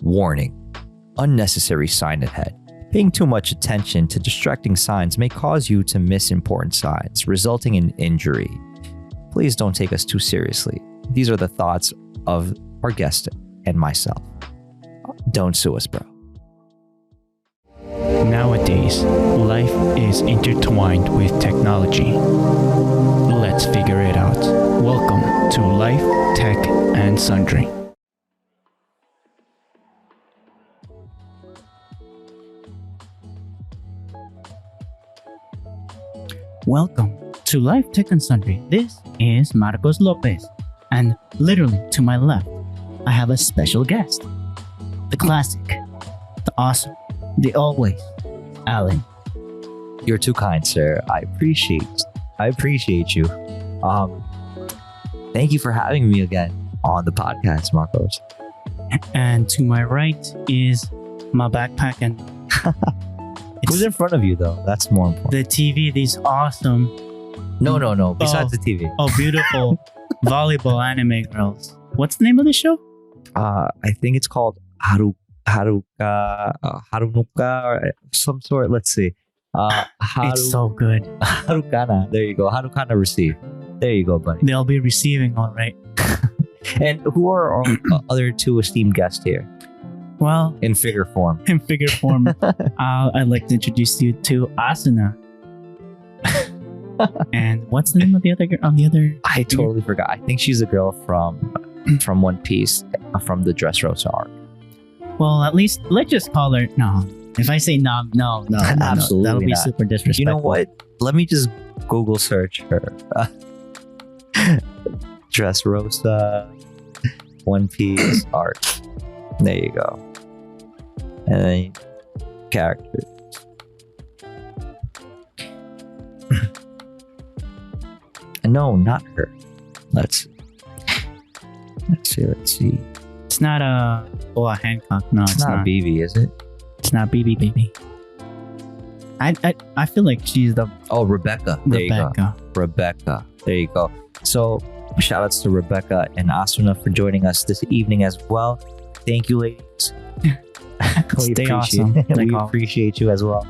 Warning: unnecessary sign ahead. Paying too much attention to distracting signs may cause you to miss important signs, resulting in injury. Please don't take us too seriously. These are the thoughts of our guest and myself. Don't sue us, bro. Nowadays, life is intertwined with technology. Let's figure it out. Welcome to Life, Tech, and Sundry. Welcome to Life, Tech, and Sundry. This is Marcos Lopez. And literally to my left, I have a special guest. The classic, the awesome, the always, Alan. You're too kind, sir. I appreciate you. Thank you for having me again on the podcast, Marcos. And to my right is my backpack and Who's in front of you, though? That's more important. the TV, these awesome, No. Besides the TV. beautiful volleyball anime girls. What's the name of the show? I think it's called Harunuka or some sort. Let's see. It's so good. Harukana. There you go. Harukana receive. There you go, buddy. They'll be receiving, all right. And who are our other two esteemed guests here Well, in figure form? in figure form, I'd like to introduce you to Asuna. And what's the name of the other girl? I totally forgot. I think she's a girl from One Piece, from the Dressrosa arc. Well, at least let's just call her. No, if I say no, Absolutely that'll be not. super disrespectful. You know what? Let me just Google search her. Dressrosa, One Piece arc. There you go. And then characters. No, not her. Let's see. It's not Boa Hancock. No, It's not BB, is it? It's not BB baby. I feel like she's the Oh, Rebecca. There you go. Rebecca. Rebecca. There you go. So, shout outs to Rebecca and Asuna for joining us this evening as well. Thank you, ladies. Stay awesome. We appreciate you as well.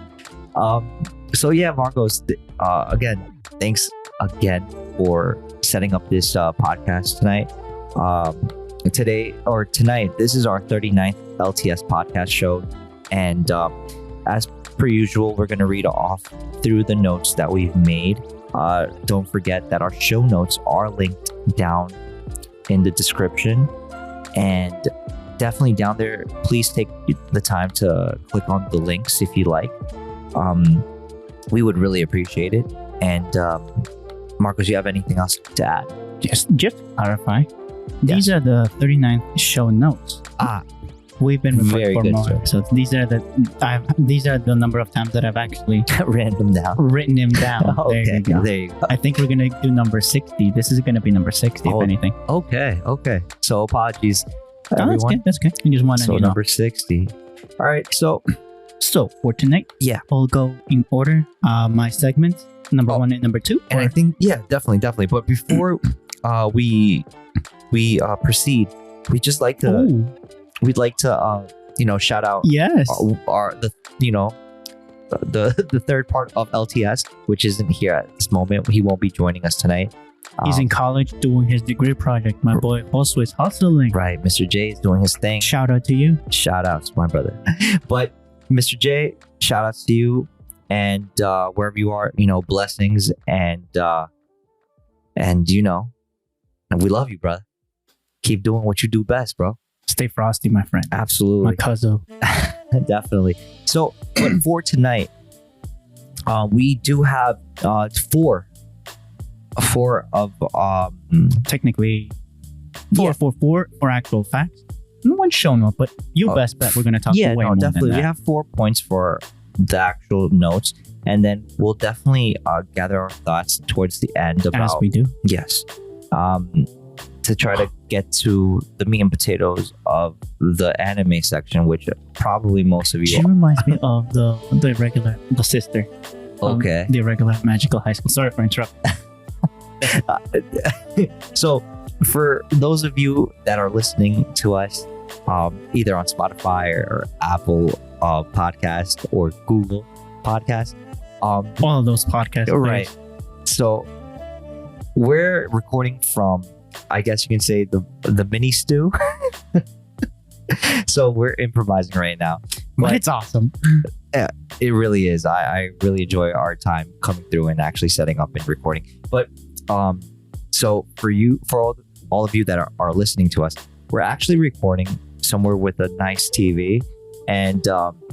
So yeah, Marcos. Again, thanks again for setting up this podcast tonight. Tonight, this is our 39th LTS podcast show, and as per usual, we're going to read off through the notes that we've made. Don't forget that our show notes are linked down in the description, and definitely down there, please take the time to click on the links if you like. We would really appreciate it. And Marcos, you have anything else to add? Just to clarify, these are the 39th show notes. We've been Very recording for good, more sir. episodes. These are the number of times that I've actually Random down. written them down. Okay, There you go. there you go. I think we're gonna do number 60. This is gonna be number 60, Oh, if anything. Okay. So apologies, everyone. That's good. I just wanted So to know. number 60. All right. So So for tonight, Yeah. we'll go in order. My segments, number one and number two. and I think definitely. But before we proceed, we'd just like to shout out Yes. the third part of LTS, which isn't here at this moment. He won't be joining us tonight. He's in college doing his degree project. My boy also is hustling. Right. Mr. J is doing his thing. Shout out to you. Shout outs, my brother. But Mr. J, shout outs to you, and wherever you are, blessings, and we love you, brother. Keep doing what you do best, bro. Stay frosty, my friend. Absolutely. My cousin. Definitely. So, but for tonight, we do have four of Technically, four actual facts. No one show note, but you best bet we're gonna talk way more definitely. than We that. have 4 points for the actual notes, and then we'll definitely gather our thoughts towards the end about As we do. yes, to try to get to the meat and potatoes of the anime section, which probably most of She you. reminds me of the sister. of Okay. The regular magical high school. Sorry for interrupting. So, for those of you that are listening to us either on Spotify or Apple Podcast or Google Podcast. All of those podcasts. Right. So we're recording from, I guess you can say, the mini stew. So we're improvising right now. But it's awesome. It really is. I really enjoy our time coming through and actually setting up and recording. But so for all of you that are listening to us, we're actually recording somewhere with a nice TV, and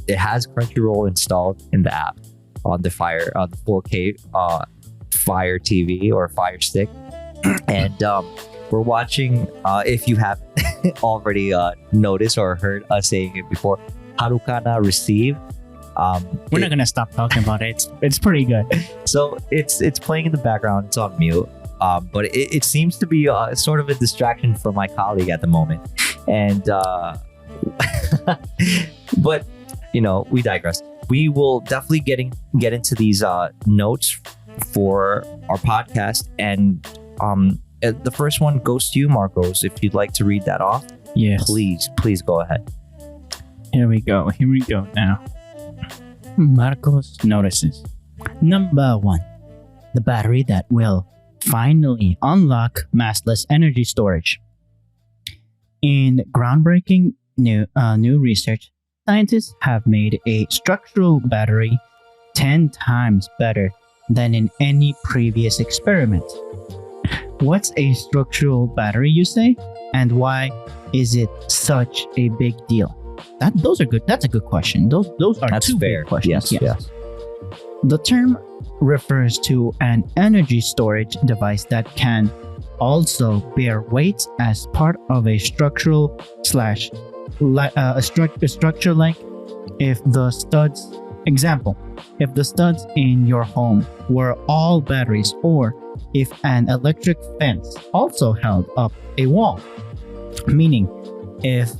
it has Crunchyroll installed in the app on the 4K Fire TV or Fire Stick, and we're watching. If you have already noticed or heard us saying it before, Harukana Receive. We're not gonna stop talking about it. It's pretty good. So it's playing in the background. It's on mute. But it seems to be sort of a distraction for my colleague at the moment. And but we digress. We will definitely get into these notes for our podcast, and the first one goes to you, Marcos. If you'd like to read that off, Yes. please go ahead. Here we go now. Marcos notices. Number 1. The battery that will finally unlock massless energy storage. In groundbreaking new research, scientists have made a structural battery 10 times better than in any previous experiment. What's a structural battery, you say? And why is it such a big deal? Those are good. That's a good question. Those are That's two fair. big questions. Yes. The term refers to an energy storage device that can also bear weight as part of a structural a structure, like if the studs in your home were all batteries, or if an electric fence also held up a wall. Meaning, if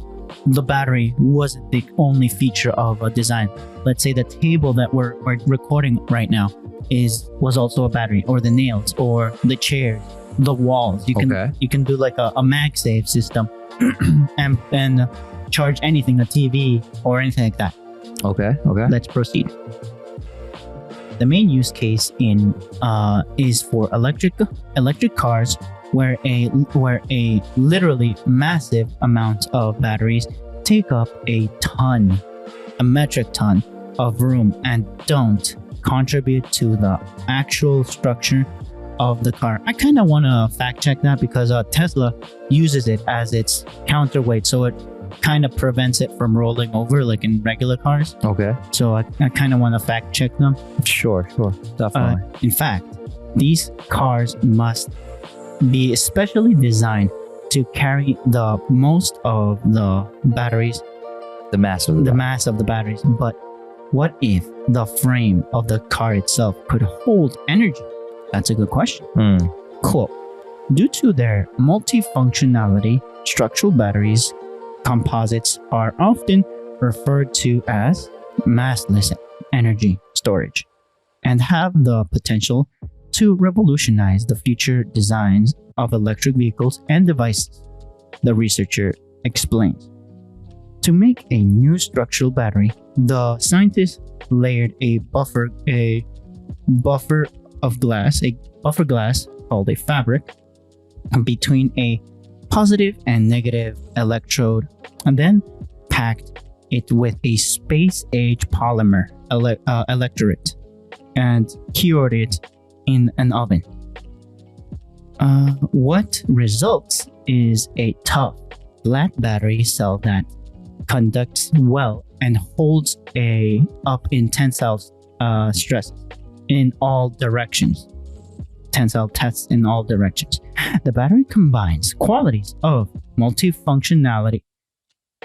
the battery wasn't the only feature of a design. Let's say the table that we're recording right now was also a battery, or the nails, or the chairs, the walls. You can do like a MagSafe system and charge anything, a TV or anything like that. Okay. Let's proceed. The main use case is for electric cars, where a literally massive amount of batteries take up a metric ton of room and don't contribute to the actual structure of the car. I kind of want to fact check that, because Tesla uses it as its counterweight, so it kind of prevents it from rolling over like in regular cars. Okay. So I kind of want to fact check them. Sure. Definitely. In fact, these cars must be especially designed to carry the most of the batteries, the mass of the batteries. But what if the frame of the car itself could hold energy? That's a good question. Quote, due to their multifunctionality, structural batteries, composites are often referred to as massless energy storage, and have the potential to revolutionize the future designs of electric vehicles and devices, the researcher explains. To make a new structural battery, the scientists layered a buffer glass called a fabric between a positive and negative electrode, and then packed it with a space-age polymer electrolyte and cured it in an oven. What results is a tough, flat battery cell that conducts well and holds up in tensile stresses in all directions. Tensile tests in all directions. The battery combines qualities of multifunctionality,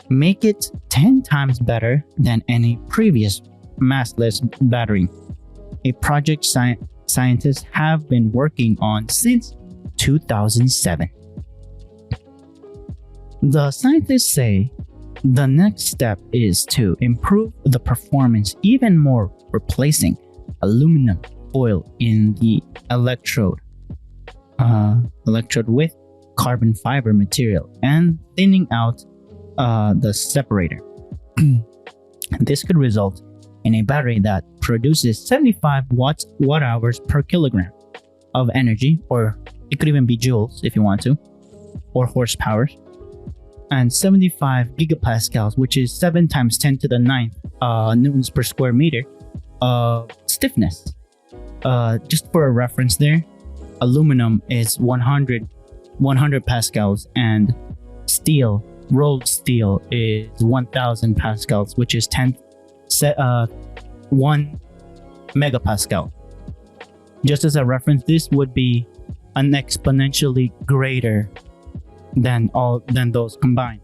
make it 10 times better than any previous massless battery. A project scientists have been working on since 2007. The scientists say the next step is to improve the performance even more, replacing aluminum foil in the electrode with carbon fiber material and thinning out the separator. This could result in a battery that produces 75 watt hours per kilogram of energy, or it could even be joules if you want to, or horsepower, and 75 gigapascals, which is 7 times 10 to the 9th newtons per square meter of stiffness. Just for a reference there, aluminum is 100 pascals, and rolled steel is 1000 pascals, which is 1 megapascal. Just as a reference, this would be an exponentially greater than those combined.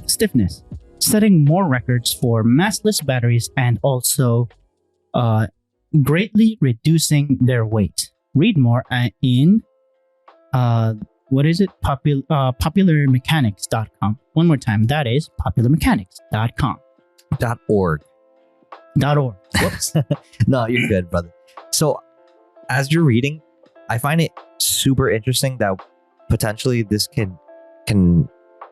Stiffness, setting more records for massless batteries and also greatly reducing their weight. Read more in popularmechanics.com. One more time, that is popularmechanics.com. .org. .org. Whoops. No, you're good, brother. So as you're reading, I find it super interesting that potentially this can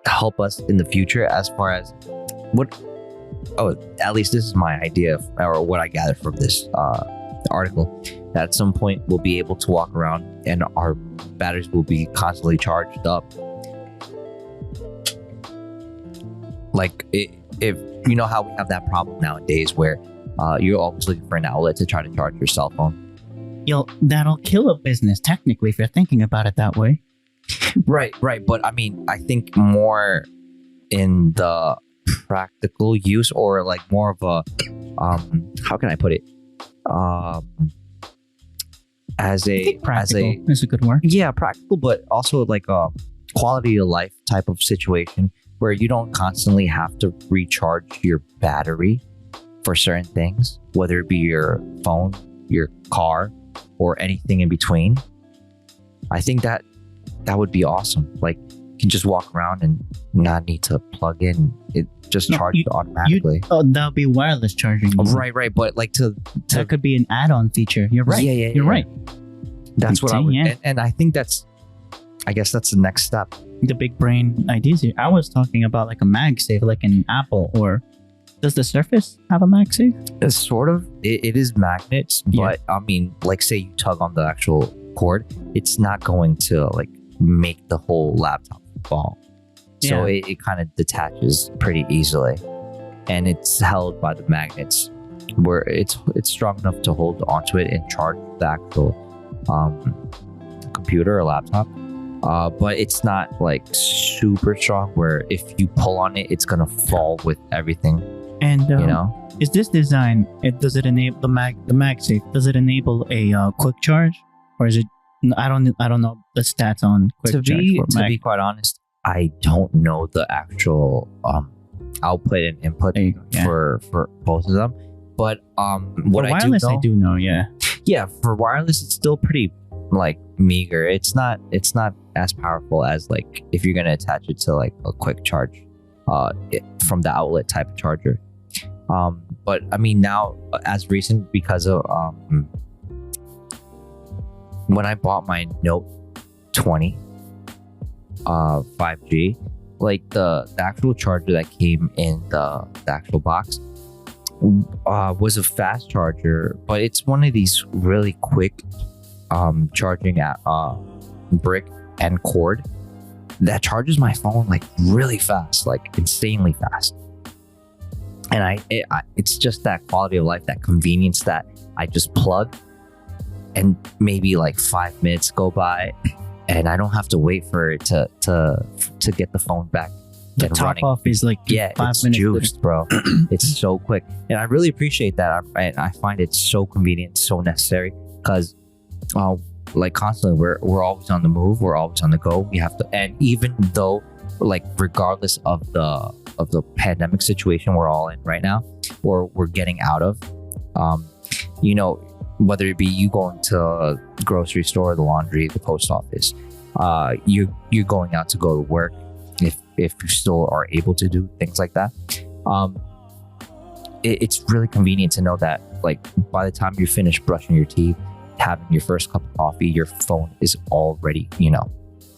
help us in the future as far as at least this is my idea or what I gathered from this article, that at some point we'll be able to walk around and our batteries will be constantly charged up. Like if you know how we have that problem nowadays where you're always looking for an outlet to try to charge your cell phone. That'll kill a business technically if you're thinking about it that way. Right. But I mean, I think more in the practical use, or like more of a how can I put it? As a good word. Yeah, practical, but also like a quality of life type of situation where you don't constantly have to recharge your battery for certain things, whether it be your phone, your car, or anything in between. I think that would be awesome. Like you can just walk around and not need to plug in. It just charges automatically. That'll be wireless charging. Right. But like that could be an add-on feature. You're right. Yeah. You're right. That's what I would. Yeah. And I think I guess that's the next step. The big brain ideas here. I was talking about like a MagSafe, like an Apple, or does the Surface have a MagSafe? It's sort of. It is magnets, but I mean, like say you tug on the actual cord, it's not going to like make the whole laptop fall. So it kind of detaches pretty easily, and it's held by the magnets, where it's strong enough to hold onto it and charge the actual computer or laptop. But it's not like super strong where if you pull on it, it's gonna fall with everything. And is this design? Does it enable the MagSafe? Does it enable a quick charge, or is it? I don't know the stats on quick charge. To be quite honest, I don't know the actual output and input for both of them. But what I do know, I do know, yeah, for wireless, it's still pretty like meager. It's not as powerful as like if you're gonna attach it to like a quick charge from the outlet type of charger. But I mean now, as recent, because of when I bought my Note 20 5G, like the actual charger that came in the actual box was a fast charger, but it's one of these really quick charging at brick and cord that charges my phone like really fast, like insanely fast. And it's just that quality of life, that convenience that I just plug and maybe like 5 minutes go by and I don't have to wait for it to get the phone back. The top running. Off is like 5 it's minutes juiced, bro. It's so quick, and I really appreciate that. I find it so convenient, so necessary, because like constantly we're always on the move, we're always on the go. We have to, and even though like regardless of the pandemic situation we're all in right now, or we're getting out of, whether it be you going to a grocery store, the laundry, the post office, you're going out to go to work, if you still are able to do things like that. It's really convenient to know that like by the time you finish brushing your teeth, having your first cup of coffee, your phone is already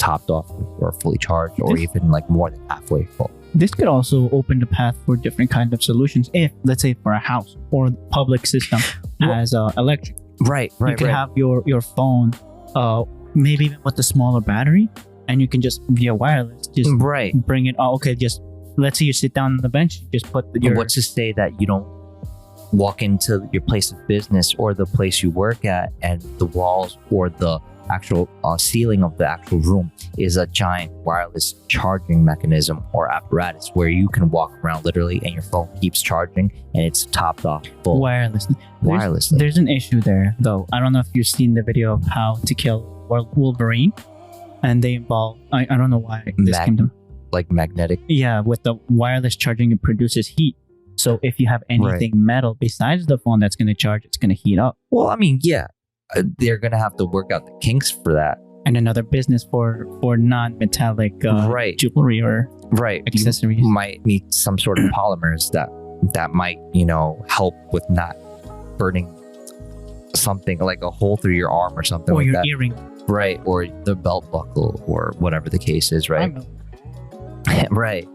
topped off or fully charged, or even like more than halfway full. This could also open the path for different kind of solutions. If, let's say, for a house or public system as electric, Right. you could have your phone, maybe even with a smaller battery, and you can just via wireless just bring it. Oh, okay, just let's say you sit down on the bench, just put your. What's to say that you don't walk into your place of business or the place you work at, and the walls or the actual ceiling of the actual room is a giant wireless charging mechanism or apparatus where you can walk around literally and your phone keeps charging and it's topped off full wirelessly. There's an issue there though. I don't know if you've seen the video of how to kill Wolverine, and they involve I don't know why this came to like magnetic. Yeah, with the wireless charging, it produces heat. So if you have anything metal besides the phone that's going to charge, it's going to heat up. Well, I mean, yeah, they're going to have to work out the kinks for that. And another business for non-metallic jewelry or accessories. You might need some sort of polymers that might, help with not burning something like a hole through your arm or something or like your that. Earring. Right, or the belt buckle or whatever the case is, right? Right.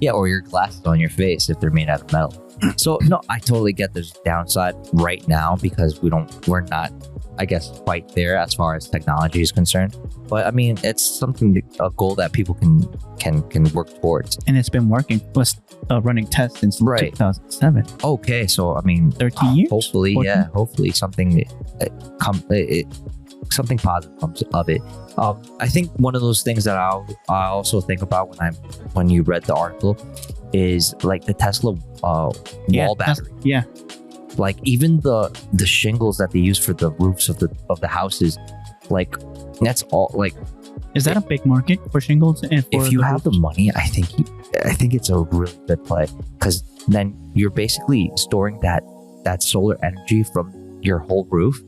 Yeah, or your glasses on your face if they're made out of metal. So no, I totally get this downside right now because we're not, I guess, quite there as far as technology is concerned. But I mean, it's something, a goal that people can work towards. And it's been working, was running tests since 2007. Okay, so I mean, 13 years. Hopefully, 14? yeah, hopefully something something positive comes of it. I think one of those things that I also think about when you read the article is like the Tesla wall battery. Yeah. Like even the shingles that they use for the roofs of the houses, like that's all like. Is that a big market for shingles? And for if you have the money, I think it's a really good play because then you're basically storing that solar energy from your whole roof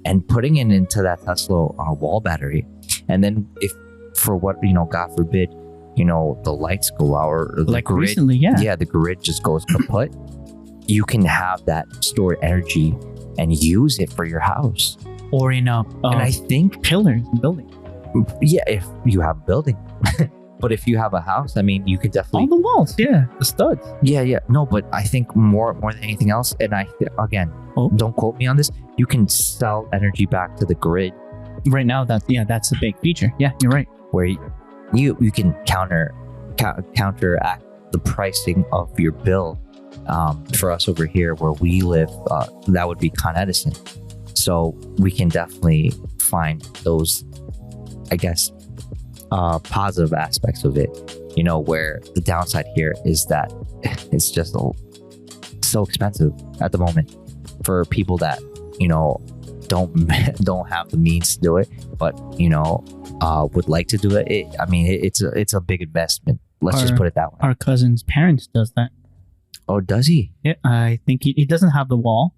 and putting it into that Tesla wall battery. And then if for what, God forbid, the lights go out or the like grid, recently, the grid just goes kaput, you can have that stored energy and use it for your house. Or in and I think pillars in building. Yeah, if you have a building. But if you have a house, I mean, you could definitely... All the walls, the studs. Yeah. No, but I think more than anything else, and don't quote me on this, you can sell energy back to the grid. Right now, that's a big feature. Yeah, you're right. Where you can counteract the pricing of your bill. For us over here where we live, that would be Con Edison. So we can definitely find those, I guess, positive aspects of it, where the downside here is that it's just so expensive at the moment for people that don't have the means to do it, but would like to do it. It's a big investment. Let's just put it that way. Our cousin's parents does that. Oh, does he? Yeah, I think he doesn't have the wall,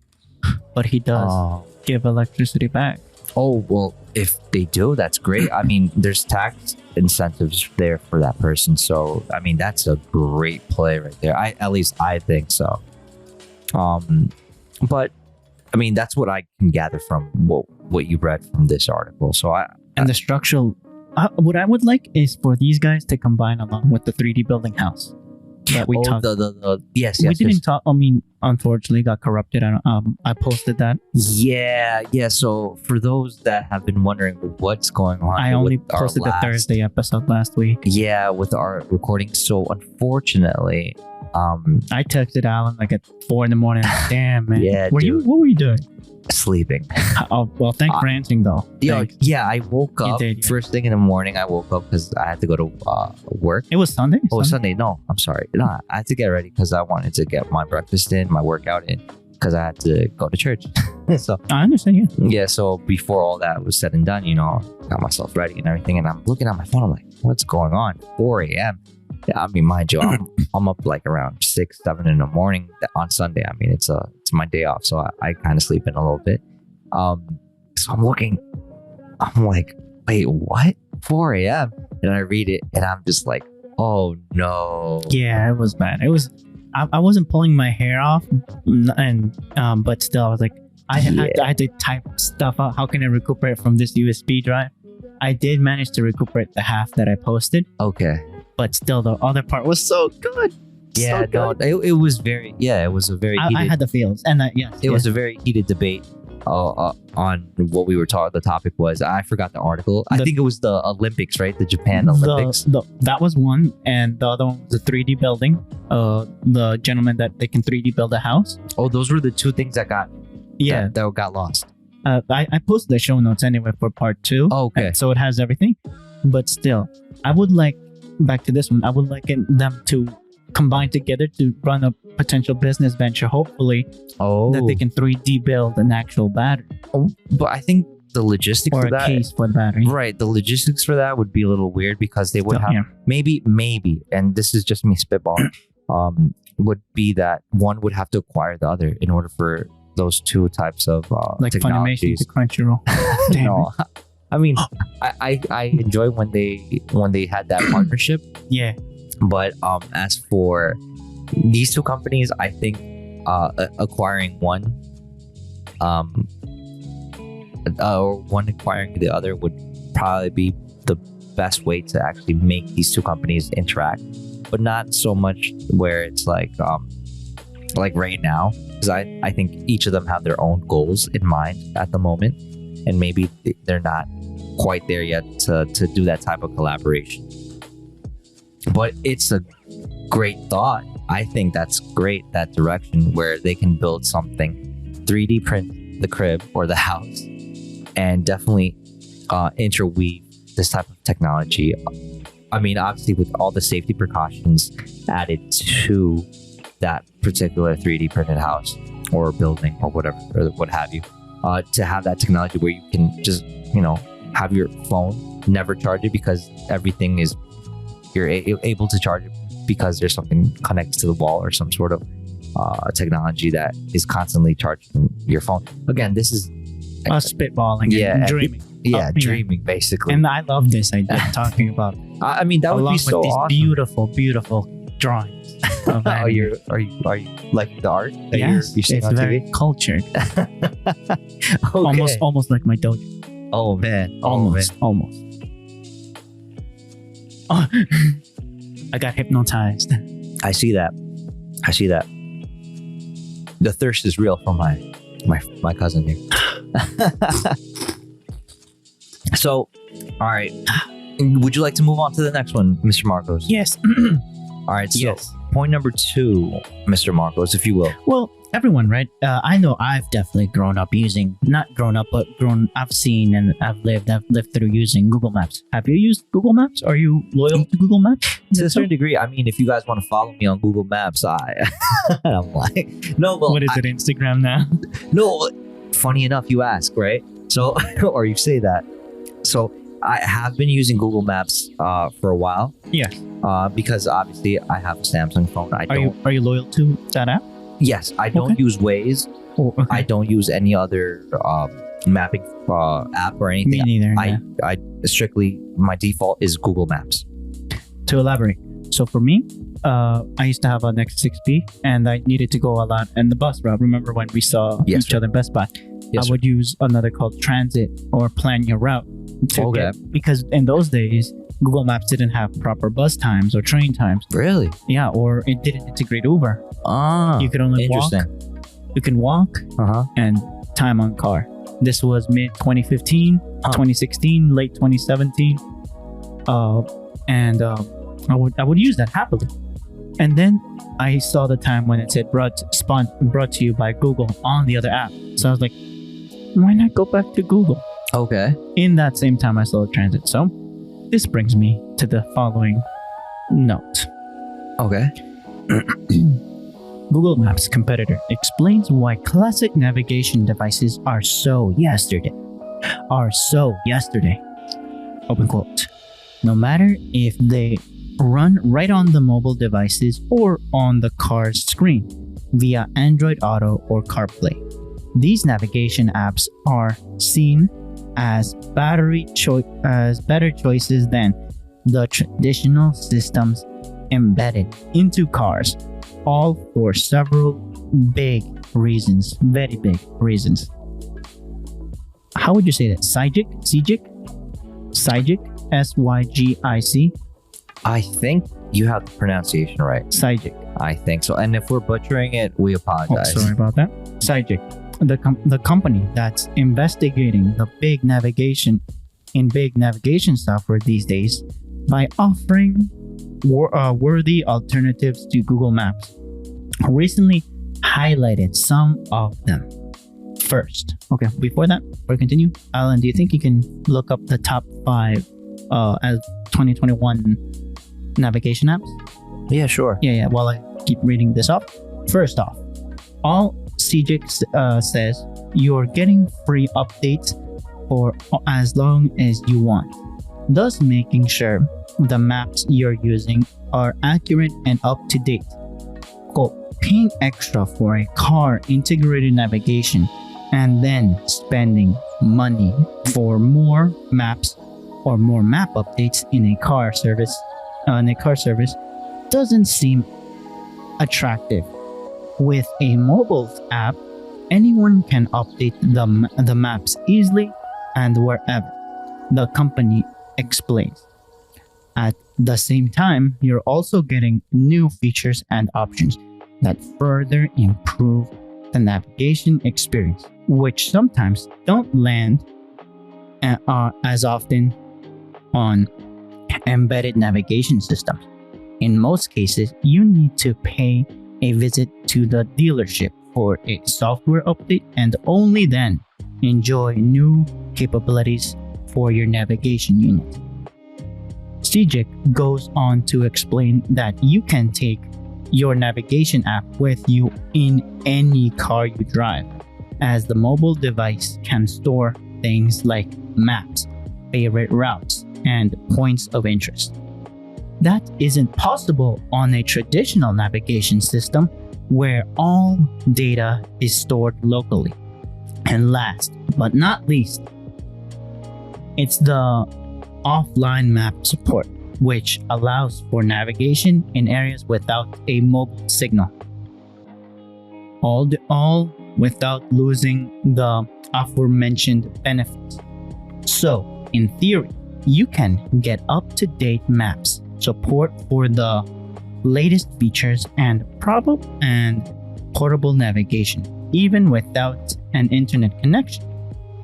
but he does give electricity back. Oh, well, if they do, that's great. I mean, there's tax incentives there for that person. So, I mean, that's a great play right there. At least I think so. But, I mean, that's what I can gather from what you read from this article. So, the structural... what I would like is for these guys to combine along with the 3D building house that we talked. Yes. We didn't talk. I mean, unfortunately, got corrupted. I posted that. Yeah. So for those that have been wondering what's going on, I only posted the Thursday episode last week. Yeah, with our recording. So unfortunately, I texted Alan like at 4 a.m. Damn, man. Yeah. What were you doing? Sleeping. Oh, well, thanks for answering though. Yeah, I woke up first thing in the morning. I woke up because I had to go to work. It was Sunday? Sunday. No, I'm sorry. No, I had to get ready because I wanted to get my breakfast in, my workout in, because I had to go to church. So I understand. Yeah. So before all that was said and done, got myself ready and everything, and I'm looking at my phone. I'm like, what's going on? 4 a.m. Yeah, I mean, mind you, I'm up like around 6, 7 in the morning on Sunday. I mean, it's my day off, so I kind of sleep in a little bit. So I'm like, wait, what? 4 a.m. And I read it, and I'm just like, oh no. Yeah, it was bad. It was. I wasn't pulling my hair off, and but still, I was like, I had to type stuff out. How can I recuperate from this USB drive? I did manage to recuperate the half that I posted, Okay. but still the other part was so good. Yeah, So no, good. it was very, yeah, it was a very heated, I had the feels, and yes, it was a very heated debate on what we were talking. The topic was, I forgot the article. I The- think it was the Olympics, right? The Japan Olympics. That was one, and the other one was the 3D building. The gentleman that they can 3D build a house. Oh, those were the two things that got Yeah, that got lost. I posted the show notes anyway for part 2. Oh, okay. So it has everything, but still, I would like back to this one. I would like them to combine together to run a potential business venture. Hopefully, Oh, that they can 3D build an actual battery but I think the logistics or for a that, case for the battery. right? The logistics for that would be a little weird because they would have Yeah. maybe, and this is just me spitballing. Would be that one would have to acquire the other in order for those two types of Like Funimation technologies. to Crunchyroll. Damn No, I mean, I enjoy when they had that partnership. it. Yeah. But as for these two companies, I think acquiring one, or one acquiring the other would probably be the best way to actually make these two companies interact. But not so much where it's like right now, because I think each of them have their own goals in mind at the moment, and maybe they're not quite there yet to do that type of collaboration. But it's a great thought. I think that's great, that direction where they can build something, 3D print the crib or the house, and definitely interweave this type of technology. I mean, obviously, with all the safety precautions added to that particular 3D printed house or building or whatever, or what have you, to have that technology where you can just, have your phone never charge it because everything is, you're able to charge it because there's something connected to the wall or some sort of technology that is constantly charging your phone. Again, this is Spitballing Yeah, and dreaming. dreaming basically. And I love this idea talking about I mean, that would along be so with these awesome. beautiful drawings. Of Oh, anime. are you like the art that Yes, you're seeing it's on very TV? cultured. Okay. Almost like my dojo. Oh man. Almost. Oh, I got hypnotized. I see that. The thirst is real for my cousin here. So, all right. Would you like to move on to the next one, Mr. Marcos? Yes. All right. So, Yes. point number 2, Mr. Marcos, if you will. Well, everyone, right? I know I've definitely grown up using, not grown up, but I've seen and I've lived through using Google Maps. Have you used Google Maps? Are you loyal to Google Maps? To a certain degree, I mean, if you guys want to follow me on Google Maps, I'm like, no, well, What is it, Instagram now? no. Funny enough, you ask, right? So, or you say that. So, I have been using Google Maps for a while. Yes. Because obviously I have a Samsung phone. Are you loyal to that app? Yes, I don't Okay. use Waze. Oh, okay. I don't use any other mapping app or Me anything. neither. I, yeah. I strictly, my default is Google Maps. To elaborate, so for me, I used to have an X6P and I needed to go a lot in the bus route. Remember when we saw Yes, each sir. other in Best Buy? Yes, I would use another called Transit or Plan Your Route. Okay. Because in those days, Google Maps didn't have proper bus times or train times. Really? Yeah, or it didn't integrate Uber. Ah, You could only walk. interesting. You can walk Uh-huh. and time on car. This was mid 2015, 2016, late 2017. I would use that happily. And then I saw the time when it said brought to you by Google on the other app. So I was like, why not go back to Google? Okay. In that same time, I saw Transit. So this brings me to the following note. Okay. Google Maps competitor explains why classic navigation devices are so yesterday. Open quote. No matter if they run right on the mobile devices or on the car's screen via Android Auto or CarPlay. These navigation apps are seen as better choices than the traditional systems embedded into cars, all for several big reasons, very big reasons. How would you say that? Sygic, Sygic, I think you have the pronunciation right. Sygic. I think so. And if we're butchering it, we Oh, apologize. sorry about that. Sygic, the company that's investigating the big navigation software these days by offering worthy alternatives to Google Maps, recently highlighted some of them. First, okay, before that, before we continue, Alan, do you think you can look up the top 5 as 2021 navigation apps? Yeah, sure. Yeah, while I keep reading this off. First off, all CJIC says you're getting free updates for as long as you want, thus making sure the maps you're using are accurate and up to date. Quote, paying extra for a car integrated navigation and then spending money for more maps or more map updates in a car service doesn't seem attractive. With a mobile app, anyone can update the maps easily and wherever, the company explains. At the same time, you're also getting new features and options that further improve the navigation experience, which sometimes don't land as often on embedded navigation systems. In most cases, you need to pay a visit to the dealership for a software update and only then enjoy new capabilities for your navigation unit. CJIC goes on to explain that you can take your navigation app with you in any car you drive, as the mobile device can store things like maps, favorite routes, and points of interest. That isn't possible on a traditional navigation system where all data is stored locally. And last but not least, it's the offline map support, which allows for navigation in areas without a mobile signal. All without losing the aforementioned benefits. So, in theory, you can get up-to-date maps, support for the latest features, and portable navigation, even without an internet connection.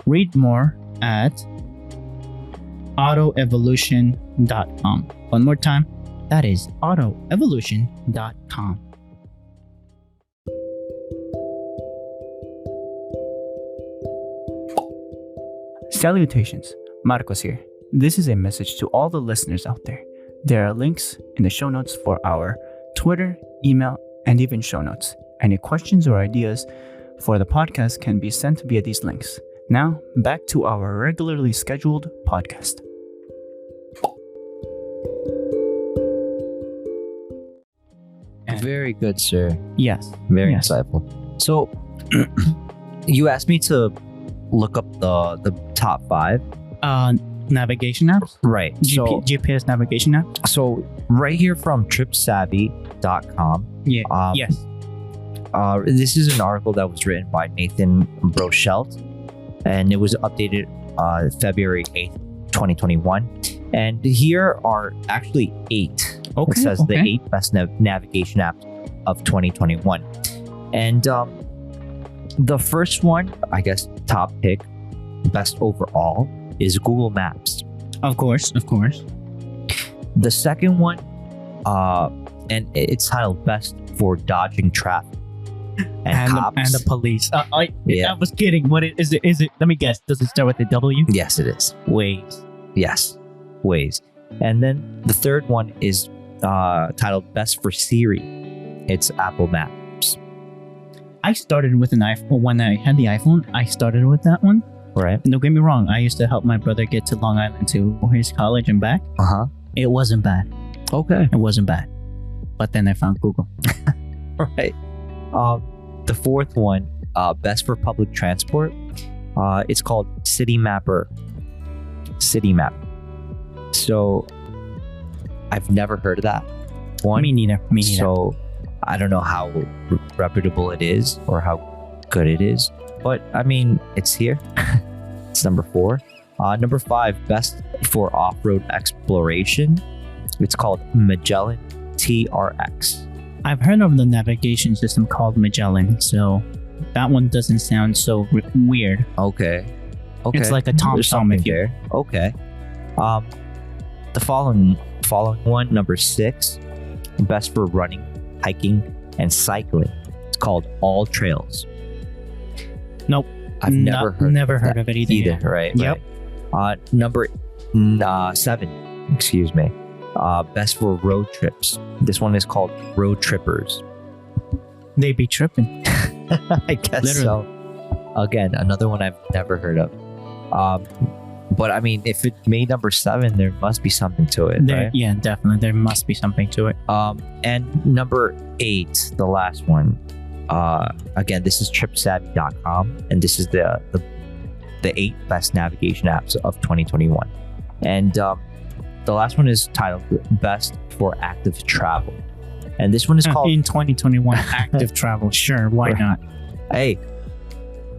Read more at autoevolution.com. One more time, that is autoevolution.com. Salutations, Marcos here. This is a message to all the listeners out there. There are links in the show notes for our Twitter, email, and even show notes. Any questions or ideas for the podcast can be sent via these links. Now, back to our regularly scheduled podcast. Very good, sir. Yes. Very Yes. insightful. So, you asked me to look up the top 5. Navigation apps? Right. GPS navigation app? So right here from tripsavvy.com. Yeah. Yes. This is an article that was written by Nathan Brochelt, and it was updated February 8th, 2021. And here are actually 8. Okay. It says the 8 best navigation apps of 2021. And the first one, I guess, top pick, best overall, is Google Maps. Of course. The second one, and it's titled Best for Dodging Traffic and Cops. And the police. I Yeah. was kidding. What is it? Let me guess. Does it start with a W? Yes, it is. Waze. Yes, Waze. And then the third one is titled Best for Siri. It's Apple Maps. I started with an iPhone. When I had the iPhone, I started with that one. Right. Don't get me wrong. I used to help my brother get to Long Island to his college and back. Uh-huh. It wasn't bad. Okay. It wasn't bad. But then I found Google. Right. The fourth one, best for public transport. It's called City Mapper. City Map. So I've never heard of that one. Me neither. So I don't know how reputable it is or how good it is. But I mean, it's here. It's number 4. Number 5, best for off-road exploration. It's called Magellan TRX. I've heard of the navigation system called Magellan, so that one doesn't sound so weird. Okay. It's like a Tom There's Thumb something if you. there. Okay. The following one, number 6, best for running, hiking, and cycling. It's called All Trails. Nope. I've never heard of it either. Right. Yep. Right. Number 7. Excuse me. Best for road trips. This one is called Road Trippers. They be tripping. I guess Literally. so. Again, another one I've never heard of. But I mean, if it made number 7, there must be something to it, right? Yeah, definitely. There must be something to it. And number 8, the last one. Again, this is tripsavvy.com, and this is the 8 best navigation apps of 2021. And the last one is titled Best for Active Travel. And this one is called in 2021 active travel. Sure, why not? Hey,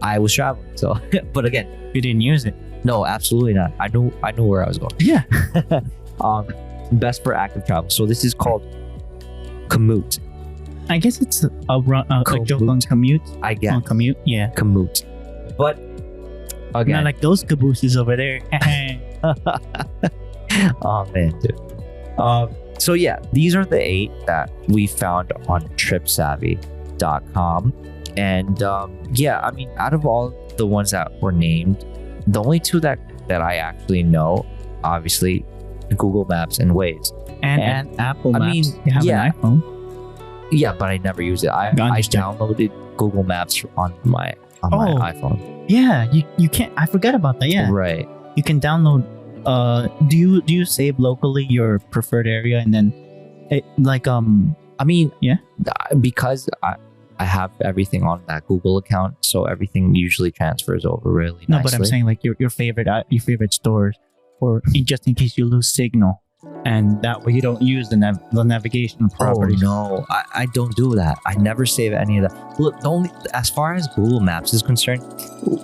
I was traveling, so but again, You didn't use it. no, absolutely not. I knew where I was going. Yeah. Best for active travel. So this is called Komoot. I guess it's a joke on commute. I guess On commute, yeah. Komoot. But again, Not like those cabooses over there. oh man, dude. So yeah, these are the 8 that we found on tripsavvy.com. And yeah, I mean, out of all the ones that were named, the only 2 that I actually know, obviously, Google Maps and Waze. and Apple Maps. I mean, you have yeah. an iPhone. Yeah, but I never use it. I Understood. downloaded Google Maps on my iPhone. Yeah, you can't. I forgot about that. Yeah, Right. you can download. Do you save locally your preferred area and then, I mean, Yeah. because I have everything on that Google account, so everything usually transfers over really no, nicely. but I'm saying like your favorite stores, or just in case you lose signal, and that way you don't use the navigation properties. Oh no, I don't do that. I never save any of that. Look, as far as Google Maps is concerned,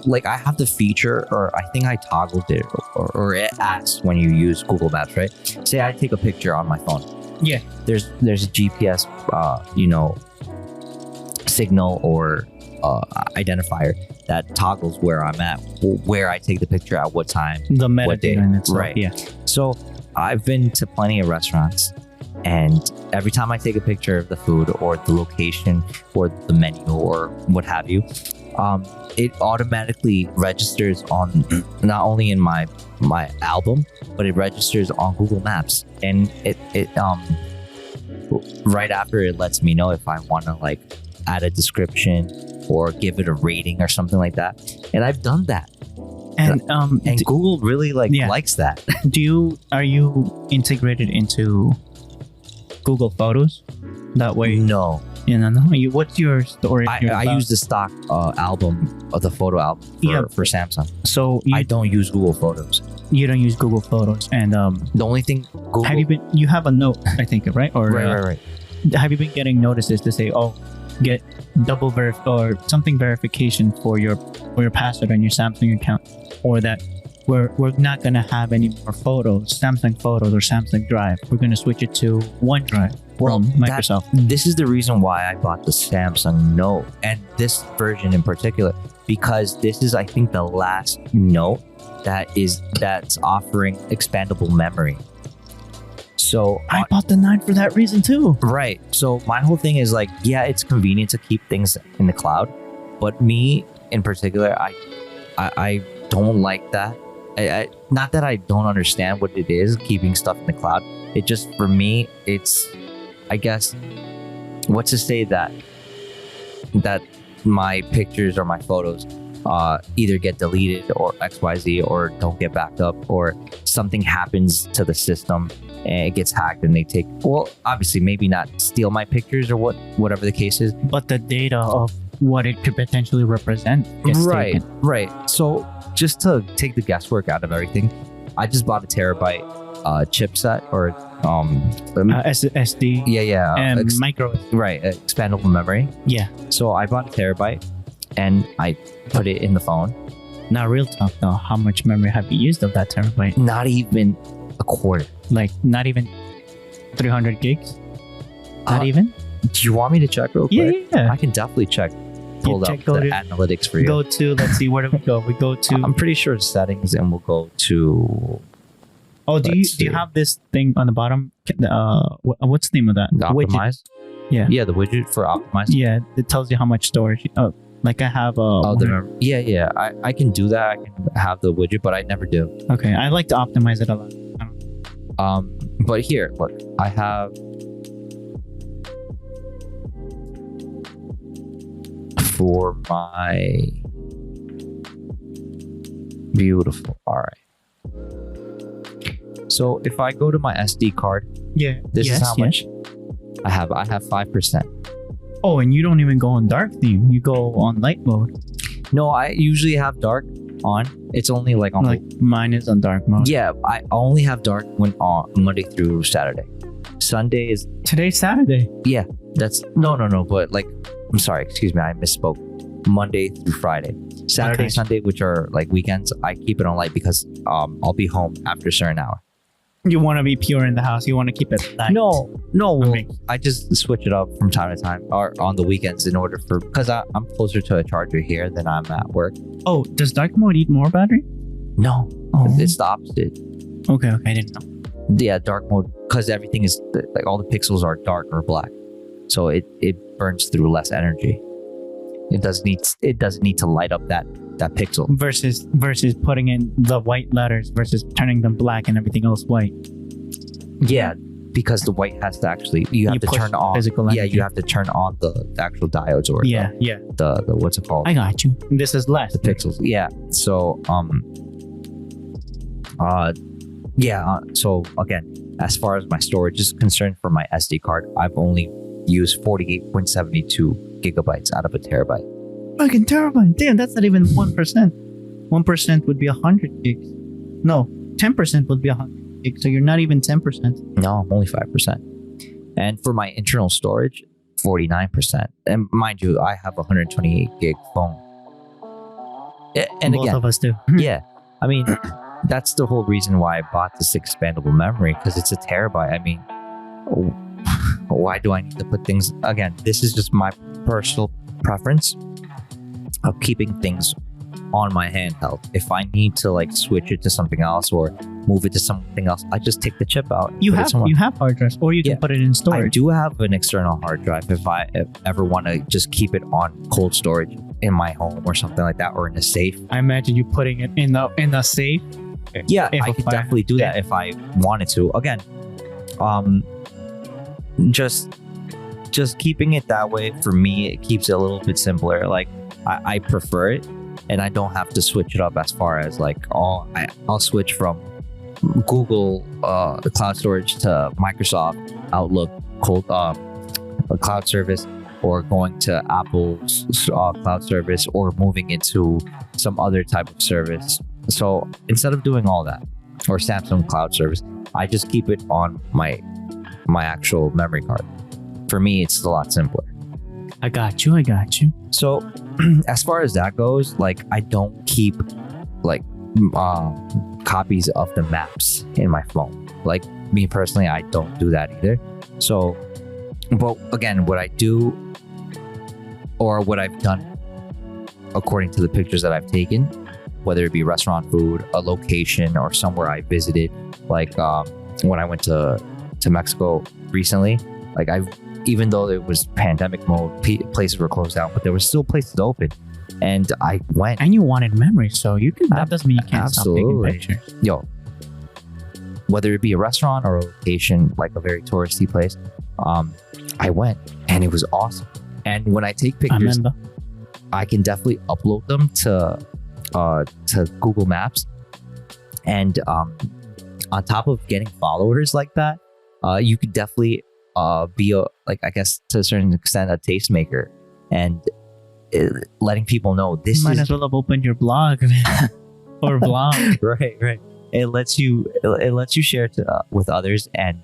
like I have the feature, or I think I toggled it, or it asks when you use Google Maps, right? Say I take a picture on my phone. Yeah. There's a GPS, signal or identifier that toggles where I'm at, where I take the picture at what time. The What day? metadata in itself. Right. Yeah. So I've been to plenty of restaurants, and every time I take a picture of the food or the location or the menu or what have you, it automatically registers on not only in my album, but it registers on Google Maps, and it right after it lets me know if I want to like add a description or give it a rating or something like that. And I've done that. And Google really Yeah. likes that. are you integrated into Google Photos? That way, No, what's your story? I use the stock album of the photo album for Samsung. So I don't use Google Photos. you don't use Google Photos, and The only thing Google you have a note, I think, right? Or right. have you been getting notices to say, get double or something verification for your password on your Samsung account, or that we're not gonna have any more photos, Samsung Photos or Samsung Drive. We're gonna switch it to OneDrive from Microsoft. This is the reason why I bought the Samsung Note, and this version in particular, because this is, I think, the last Note that's offering expandable memory. So I bought the 9 for that reason too. right. So my whole thing is like, yeah, it's convenient to keep things in the cloud, but me in particular, I don't like that. Not that I don't understand what it is, keeping stuff in the cloud. It just, for me, it's, I guess, what's to say that my pictures or my photos either get deleted or XYZ, or don't get backed up, or something happens to the system and it gets hacked and they take, well, obviously maybe not steal my pictures or whatever the case is. But the data of what it could potentially represent gets taken. Right. So just to take the guesswork out of everything, I just bought a terabyte chipset or SD and micro. right, expandable memory. Yeah. So I bought a terabyte and I put it in the phone, Now, real talk though, how much memory have you used of that terabyte? Not even a quarter. Like, not even 300 gigs? Not Uh, even? Do you want me to check real Yeah, quick? yeah. I can definitely check. Pull up check, the go to- analytics for you. Go to, let's see, where do we go? We go to, I'm pretty sure settings, and we'll go to oh, do you let's do you see. have this thing on the bottom? What's the name of that? the Widget. optimize. Yeah. Yeah, the widget for optimize. Yeah, it tells you how much storage. Oh, like I have Oh, yeah. I can do that. I can have the widget, but I never do. Okay, I like to optimize it a lot. But here, look, I have for my beautiful. All right. So if I go to my SD card, Yeah. this yes, is how yes. much I have. I have 5%. Oh, and you don't even go on dark theme. You go on light mode. No, I usually have dark on. It's only like on Like mine is on dark mode. yeah, I only have dark when on Monday through Saturday. Sunday is Today's Saturday. that's no, but like I'm sorry, excuse me, I misspoke. Monday through Friday. Saturday, Okay. Sunday, which are like weekends, I keep it on light because I'll be home after a certain hour. You want to be pure in the house. You want to keep it light. No, well, Okay. I just switch it up from time to time or on the weekends in order for because I'm closer to a charger here than I'm at work. Oh, does dark mode eat more battery? No, Oh. it's the opposite. Okay, I didn't know. Yeah, dark mode because everything is like all the pixels are dark or black, so it burns through less energy. It doesn't need to light up that pixel. Versus putting in the white letters versus turning them black and everything else white. Yeah, because the white has to actually you have to push turn on. physical Yeah, energy. you have to turn on the actual diodes or Yeah. the what's it called? I got you. This is less. The pixels. Yeah. So so again, as far as my storage is concerned for my SD card, I've only used 48.72 gigabytes out of a terabyte. Fucking terabyte. Damn, that's not even 1%. 1% would be 100 gigs. No, 10% would be 100 gigs. So you're not even 10%. No, I'm only 5%. And for my internal storage, 49%. And mind you, I have a 128 gig phone. And Both again, of us do. yeah, I mean, that's the whole reason why I bought this expandable memory because it's a terabyte. I mean, why do I need to put things again? This is just my personal preference of keeping things on my handheld. If I need to like switch it to something else or move it to something else, I just take the chip out. You put it have somewhere. you have hard drives, or you can Yeah. put it in I storage. do have an external hard drive if I ever want to just keep it on cold storage in my home or something like that, or in a safe. I imagine you putting it in the safe. Yeah, If I a could fire- definitely do that if I wanted to. Again, just keeping it that way for me, it keeps it a little bit simpler. Like I prefer it, and I don't have to switch it up as far as like I'll switch from Google cloud storage to Microsoft Outlook cold a cloud service, or going to Apple's cloud service, or moving into some other type of service. So instead of doing all that, or Samsung cloud service, I just keep it on my actual memory card. For me, it's a lot simpler. I got you. So as far as that goes, like I don't keep like copies of the maps in my phone. Like me personally, I don't do that either. So, but again, what I do or what I've done according to the pictures that I've taken, whether it be restaurant food, a location, or somewhere I visited, like when I went to Mexico recently, like even though it was pandemic mode, places were closed down, but there were still places open, and I went. And you wanted memory, so you can. That doesn't mean you can't Absolutely. stop taking pictures. Yo, whether it be a restaurant or a location, like a very touristy place, I went, and it was awesome. And when I take I pictures, remember. I can definitely upload them to Google Maps, and on top of getting followers like that, you could definitely be I guess to a certain extent a tastemaker, and letting people know this Might is as well have opened your blog or blog. right. It lets you share with others, and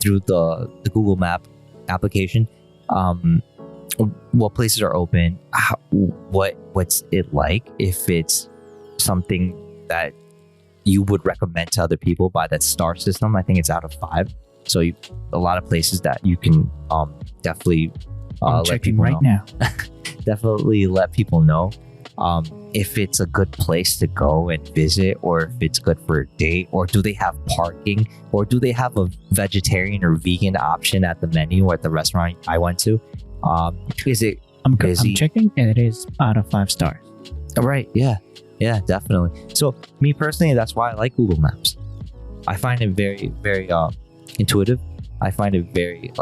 through the Google Map application, what places are open, what's it like, if it's something that you would recommend to other people by that star system. I think it's out of 5. So a lot of places that you can definitely I'm let checking people right know. now. Definitely let people know if it's a good place to go and visit, or if it's good for a date, or do they have parking, or do they have a vegetarian or vegan option at the menu or at the restaurant I went to. Is it busy? I'm checking, and it is out of 5 stars. Right. Yeah, definitely. So me personally, that's why I like Google Maps. I find it very, very intuitive. I find it very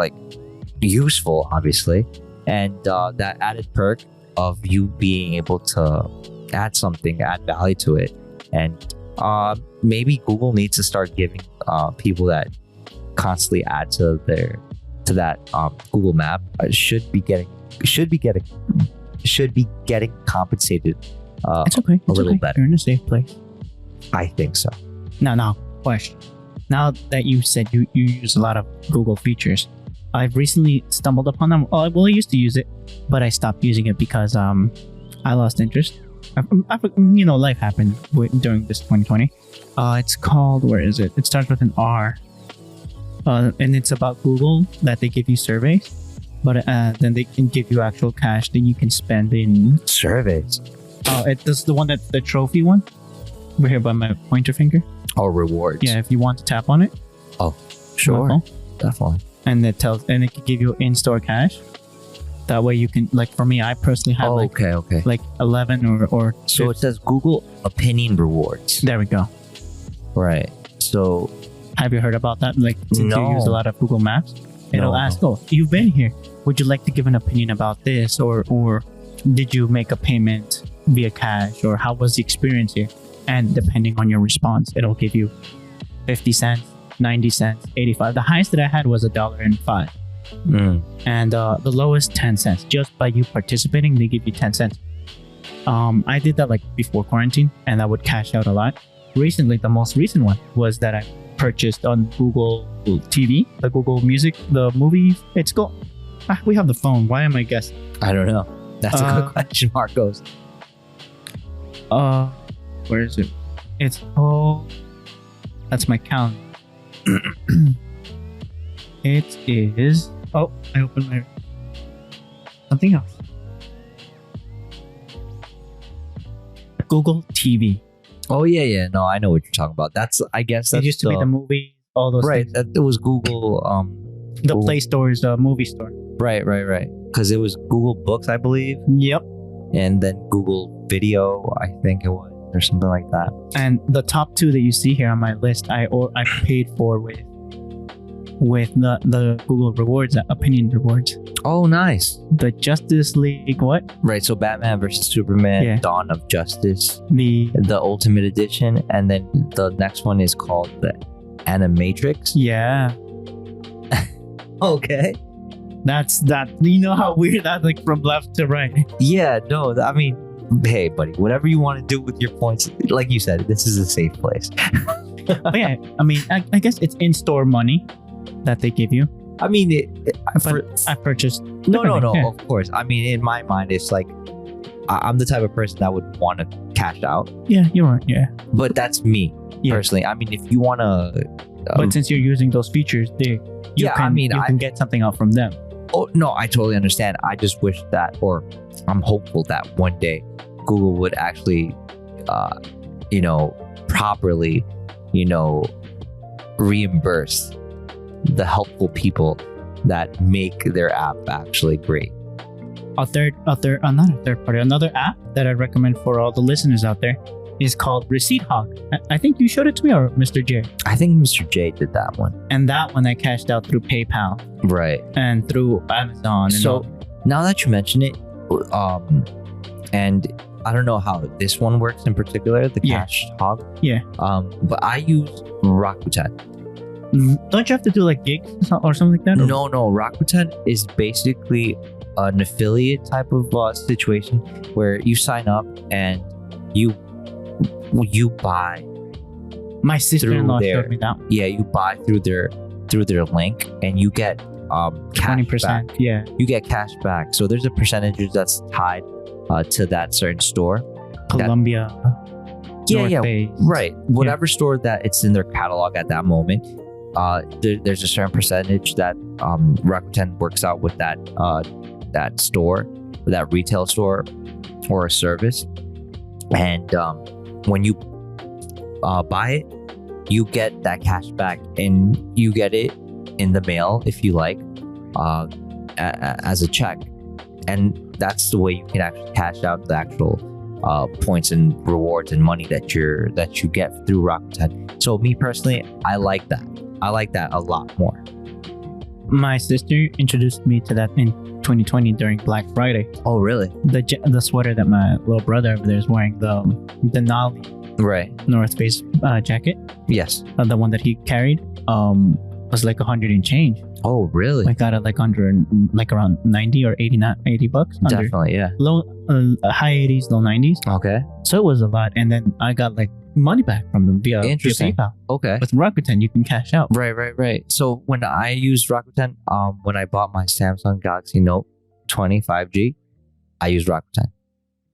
useful, obviously, and that added perk of you being able to add value to it. And maybe Google needs to start giving people that constantly add to that Google Map should be getting compensated It's okay. a little better. You're in a safe place. I think so. Now, question. Now that you said you use a lot of Google features, I've recently stumbled upon them. I used to use it, but I stopped using it because I lost interest. Life happened during this 2020. It's called, where is it? It starts with an R. And it's about Google, that they give you surveys, but then they can give you actual cash that you can spend in Surveys. It's the one the trophy one. We're here by my pointer finger. Oh, rewards. Yeah, if you want to tap on it. Sure. phone. Definitely. And it can give you in-store cash. That way you can, for me, I personally have Okay. 11 or So it says Google Opinion Rewards. there we go. Right. So Have you heard about that? Since you No. use a lot of Google Maps, it'll No. ask, you've been here. Would you like to give an opinion about this? Or did you make a payment via cash? Or how was the experience here? And depending on your response, it'll give you 50 cents, 90 cents, 85. The highest that I had was $1.05. And the lowest 10 cents. Just by you participating, they give you 10 cents. I did that before quarantine, and I would cash out a lot. Recently, the most recent one was that I purchased on Google TV, the Google Music, the movie. It's called. We have the phone. Why am I guessing? I don't know. That's a good question, Marcos. Where is it? It's called. That's my calendar. It is. Oh, I opened my. Something else. Google TV. Oh yeah. No, I know what you're talking about. I guess It used to be the movie, all those right. things. It was Google. The Google- Play Store's movie store. Right. Because it was Google Books, I believe, Yep. and then Google Video, I think it was, or something like that. And the top 2 that you see here on my list, I paid for with the Google rewards, opinion rewards. Oh, nice. The Justice League, what? Right. So Batman versus Superman, Yeah. Dawn of Justice, The the Ultimate Edition, and then the next one is called the Animatrix. yeah. Okay. That's that. You know how weird that from left to right. Yeah. No. I mean, hey, buddy. Whatever you want to do with your points, like you said, this is a safe place. But yeah, I mean, I guess it's in-store money that they give you. I mean, I purchased. No. Yeah. Of course. I mean, in my mind, it's I'm the type of person that would want to cash out, Yeah, you're right. Yeah, but that's me Yeah. personally. I mean, if you want to, but since you're using those features, you can get something out from them. oh no, I totally understand. I just wish that, or I'm hopeful that one day Google would actually, properly, reimburse the helpful people that make their app actually great. Another app that I recommend for all the listeners out there is called Receipt Hog. I think you showed it to me, or Mr. J. I think Mr. J did that one. And that one I cashed out through PayPal Right. and through Amazon. And So all. now that you mention it, and I don't know how this one works in particular, the Yeah. cash hog. Yeah. But I use Rakuten. Don't you have to do gigs or something like that? Or- No, Rakuten is basically an affiliate type of situation where you sign up and you buy. My sister-in-law through showed me that. Yeah, you buy through their link and you get cash 20%. back. Yeah. You get cash back. So there's a percentage that's tied to that certain store. Colombia. Yeah, North yeah, Face. right. Whatever store that it's in their catalog at that moment, there's a certain percentage that Rakuten works out with that store, that retail store, or a service, and when you buy it, you get that cash back, and you get it in the mail if you like, as a check, and that's the way you can actually cash out the actual points and rewards and money that you get through Rakuten. So me personally, I like that. I like that a lot more. My sister introduced me to that in 2020 during Black Friday. Oh, really? The sweater that my little brother over there is wearing, the Denali Right. North Face jacket, Yes. the one that he carried, was like 100 and change. Oh, really? I got it like under, like around 90 or 80 bucks. Under. Definitely, yeah. Low, high 80s, low 90s. Okay. So it was a lot, and then I got like money back from them via Interesting. PayPal. Okay. With Rakuten, you can cash out. Right. So when I used Rakuten, when I bought my Samsung Galaxy Note 20 5G, I used Rakuten.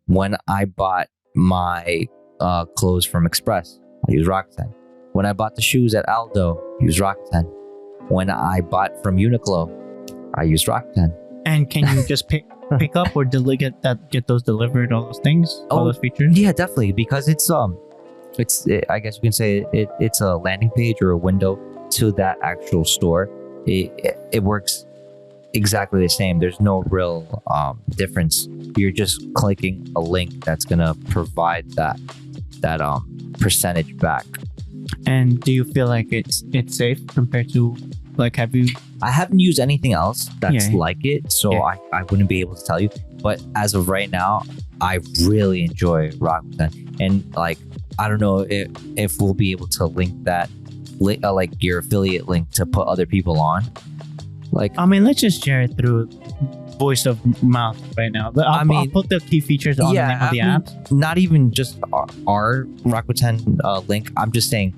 When I bought my clothes from Express, I used Rakuten. When I bought the shoes at Aldo, I used Rakuten. When I bought from Uniqlo, I used Rakuten. And can you just pick up or get those delivered? All those things, all Oh, those features. Yeah, definitely, because I guess you can say it's a landing page or a window to that actual store. It works exactly the same. There's no real difference. You're just clicking a link that's gonna provide that percentage back. And do you feel like it's safe compared to, like, have you? I haven't used anything else that's Yeah. like it, so Yeah. I wouldn't be able to tell you. But as of right now, I really enjoy Rakuten, and like I don't know if we'll be able to link that, like your affiliate link to put other people on. Like, I mean, let's just share it through voice of mouth right now. But I'll put the key features on the name of the app. Not even just our Rakuten link. I'm just saying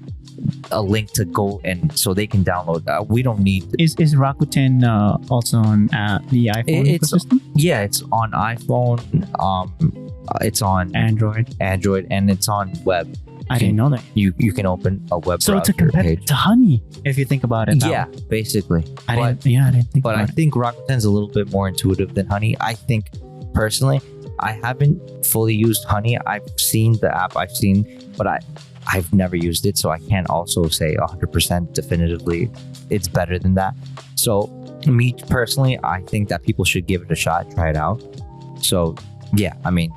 a link to go and so they can download. We don't need. Is Rakuten also on the iPhone ecosystem? Yeah, it's on iPhone. It's on Android, and it's on web. I didn't know that. You can open a web So it's a browser competitor page. to Honey, if you think about it. Yeah, basically. I didn't think But about I it. think Rakuten's a little bit more intuitive than Honey. I think personally, I haven't fully used Honey. I've seen the app, but I've never used it, so I can't also say 100% definitively it's better than that. So me personally, I think that people should give it a shot, try it out. So yeah, I mean,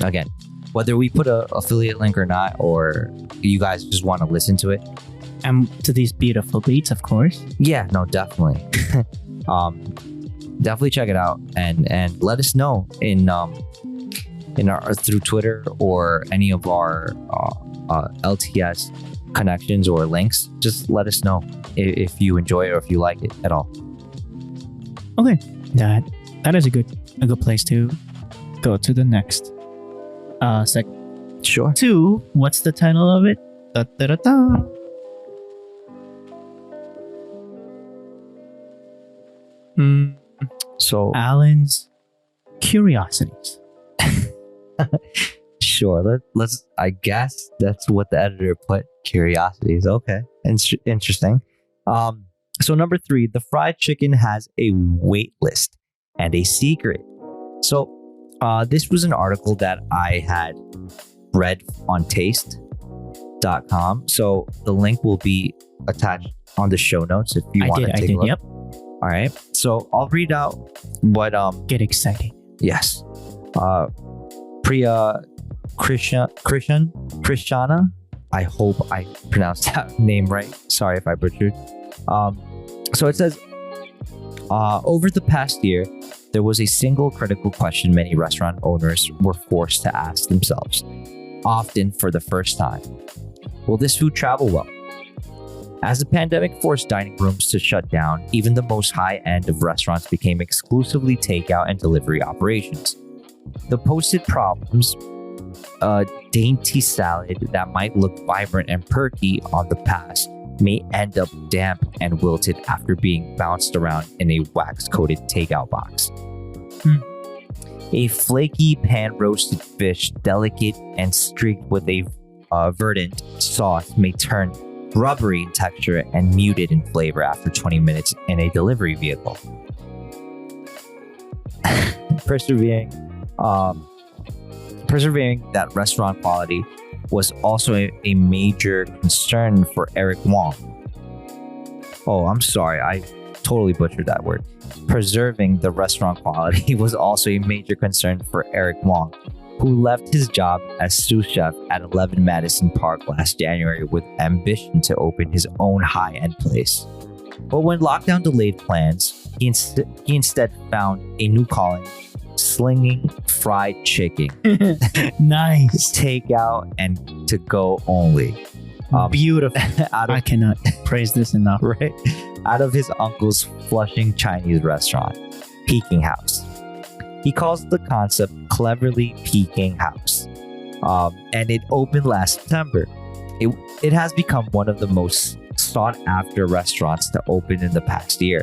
again, whether we put a affiliate link or not, or you guys just want to listen to it, And to these beautiful beats, of course. yeah, no, definitely. Definitely check it out and let us know in our through Twitter or any of our LTS connections or links. Just let us know if you enjoy it or if you like it at all. Okay, that is a good place to go to the next segment. Sure. 2. What's the title of it? Da, da, da, da. So Alan's curiosities. sure, let's. I guess that's what the editor put. Curiosities. Okay, interesting. So number 3, the fried chicken has a wait list and a secret. So this was an article that I had read on taste.com. So the link will be attached on the show notes if you want to take a look. Yep. All right. So I'll read out what Get excited. yes. Priya Krishana. I hope I pronounced that name right. Sorry if I butchered. So it says, over the past year, there was a single critical question many restaurant owners were forced to ask themselves, often for the first time. Will this food travel well? As the pandemic forced dining rooms to shut down, even the most high-end of restaurants became exclusively takeout and delivery operations. The posted problems, a dainty salad that might look vibrant and perky on the pass may end up damp and wilted after being bounced around in a wax-coated takeout box. A flaky pan-roasted fish, delicate and streaked with a verdant sauce may turn rubbery in texture and muted in flavor after 20 minutes in a delivery vehicle. Persevering that restaurant quality was also a major concern for Eric Wong. Oh, I'm sorry, I totally butchered that word. Preserving the restaurant quality was also a major concern for Eric Wong, who left his job as sous chef at 11 Madison Park last January with ambition to open his own high-end place. But when lockdown delayed plans, he instead found a new calling: slinging fried chicken. Nice. Takeout and to go only. Beautiful. I cannot praise this enough. Right? Out of his uncle's Flushing Chinese restaurant, Peking House. He calls the concept cleverly Peking House. And it opened last September. It has become one of the most sought after restaurants to open in the past year.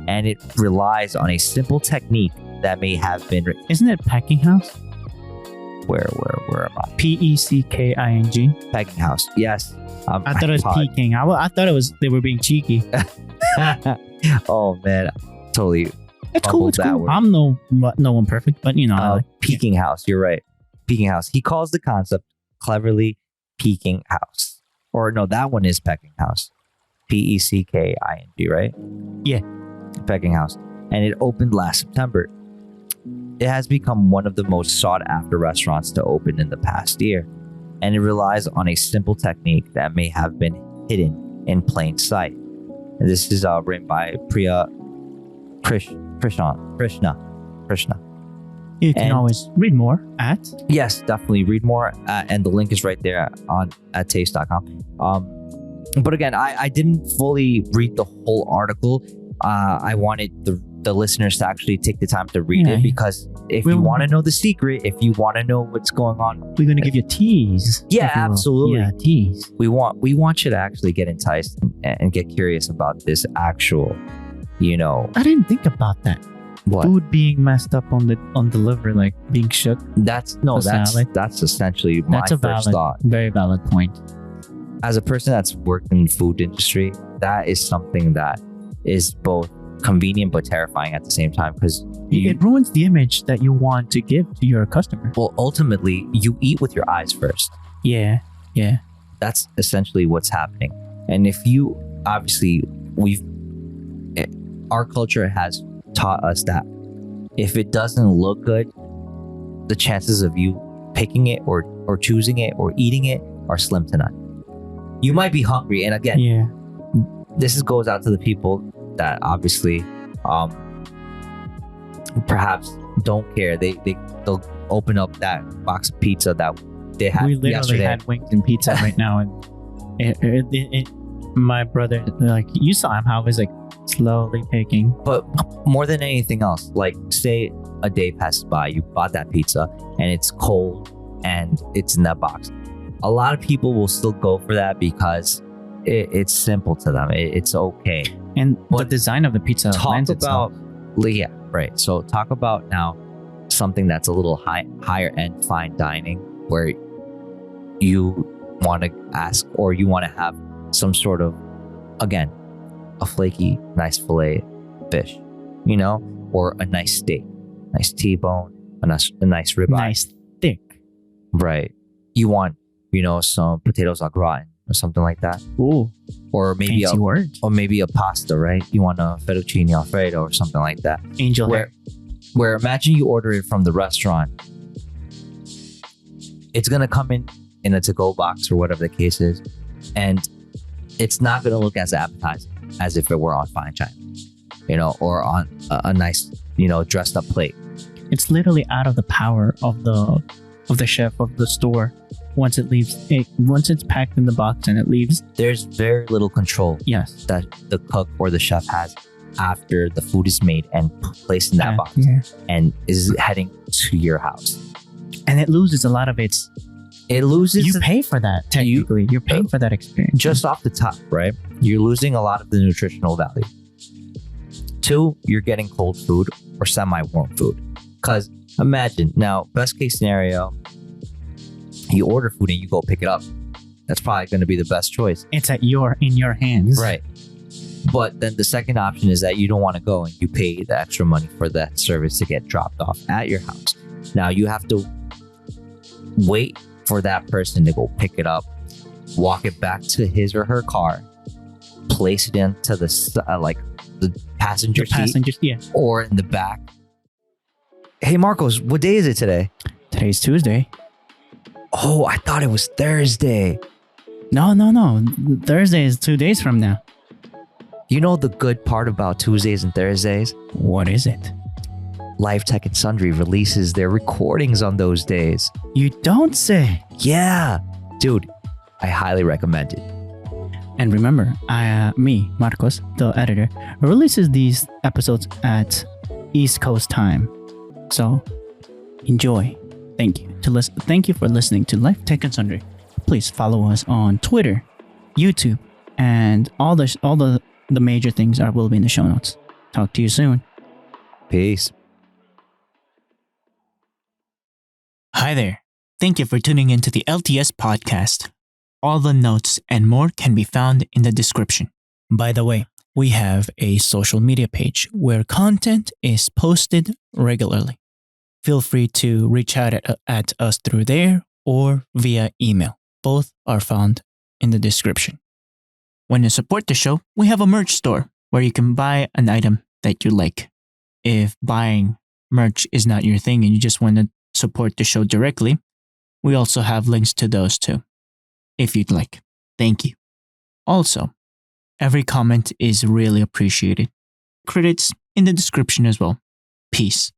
And it relies on a simple technique that may have been. Isn't it Packing House? Where am I? Pecking. Peking House. Yes. I thought it was Peking. I thought it was they were being cheeky. Oh man, totally. It's cool. It's cool. I'm no one perfect, but you know. Peking House. You're right. Peking House. He calls the concept cleverly Peking House. Or no, that one is Pecking House. Pecking, right? Yeah. Pecking House. And it opened last September. It has become one of the most sought after restaurants to open in the past year. And it relies on a simple technique that may have been hidden in plain sight. And this is written by Priya Krishna. You can always read more at. Yes, definitely read more. And the link is right there at taste.com. But again, I didn't fully read the whole article. I wanted the listeners to actually take the time to read it, because if you want to know the secret, if you want to know what's going on, we're going to give you a tease. Yeah, absolutely. Yeah, tease. We want you to actually get enticed and get curious about this actual, I didn't think about that. What? Food being messed up on the liver, like being shook. That's essentially my first thought. Very valid point. As a person that's worked in the food industry, that is something that is both convenient but terrifying at the same time, because it ruins the image that you want to give to your customer. Well, ultimately, you eat with your eyes first. Yeah. That's essentially what's happening. And if you, obviously, our culture has taught us that if it doesn't look good, the chances of you picking it or choosing it or eating it are slim to none. You might be hungry, and again, this goes out to the people that obviously perhaps don't care. They'll open up that box of pizza that they had yesterday. We literally had wings and pizza right now, and my brother, like, you saw him how it was like slowly picking. But more than anything else, like, say a day passes by, you bought that pizza and it's cold and it's in that box. A lot of people will still go for that because it's simple to them. It's okay. And the design of the pizza lends itself. Yeah, right. So talk about now something that's a little higher end fine dining, where you want to ask, or you want to have some sort of, again, a flaky, nice fillet fish, or a nice steak, nice T-bone, a nice ribeye. Nice thick. Right. You want, some potatoes au gratin or something like that. Ooh. Or maybe a pasta, right? You want a fettuccine alfredo or something like that. Angel hair. Where imagine you order it from the restaurant. It's going to come in a to-go box or whatever the case is. And it's not going to look as appetizing as if it were on fine china, or on a nice, dressed up plate. It's literally out of the power of the chef of the store. Once it's packed in the box and it leaves, there's very little control. Yes, that the cook or the chef has after the food is made and placed in that box and is heading to your house. And it loses a lot of its. It loses. You pay for that. Technically, you're paying for that experience. Just off the top, right? You're losing a lot of the nutritional value. 2, you're getting cold food or semi-warm food. Because imagine now, best case scenario, you order food and you go pick it up. That's probably going to be the best choice. It's in your hands. Right. But then the second option is that you don't want to go and you pay the extra money for that service to get dropped off at your house. Now you have to wait for that person to go pick it up, walk it back to his or her car, place it into the passenger seat, yeah. or in the back. Hey Marcos, what day is it today? Today's Tuesday. Oh, I thought it was Thursday. No. Thursday is 2 days from now. You know the good part about Tuesdays and Thursdays? What is it? Live Tech and Sundry releases their recordings on those days. You don't say. Yeah. Dude, I highly recommend it. And remember, me, Marcos, the editor, releases these episodes at East Coast time. So, enjoy. Thank you. Thank you for listening to Life Tech and Sundry. Please follow us on Twitter, YouTube, and all the major things will be in the show notes. Talk to you soon. Peace. Hi there. Thank you for tuning into the LTS podcast. All the notes and more can be found in the description. By the way, we have a social media page where content is posted regularly. Feel free to reach out at us through there or via email. Both are found in the description. When you support the show, we have a merch store where you can buy an item that you like. If buying merch is not your thing and you just want to support the show directly, we also have links to those too, if you'd like. Thank you. Also, every comment is really appreciated. Credits in the description as well. Peace.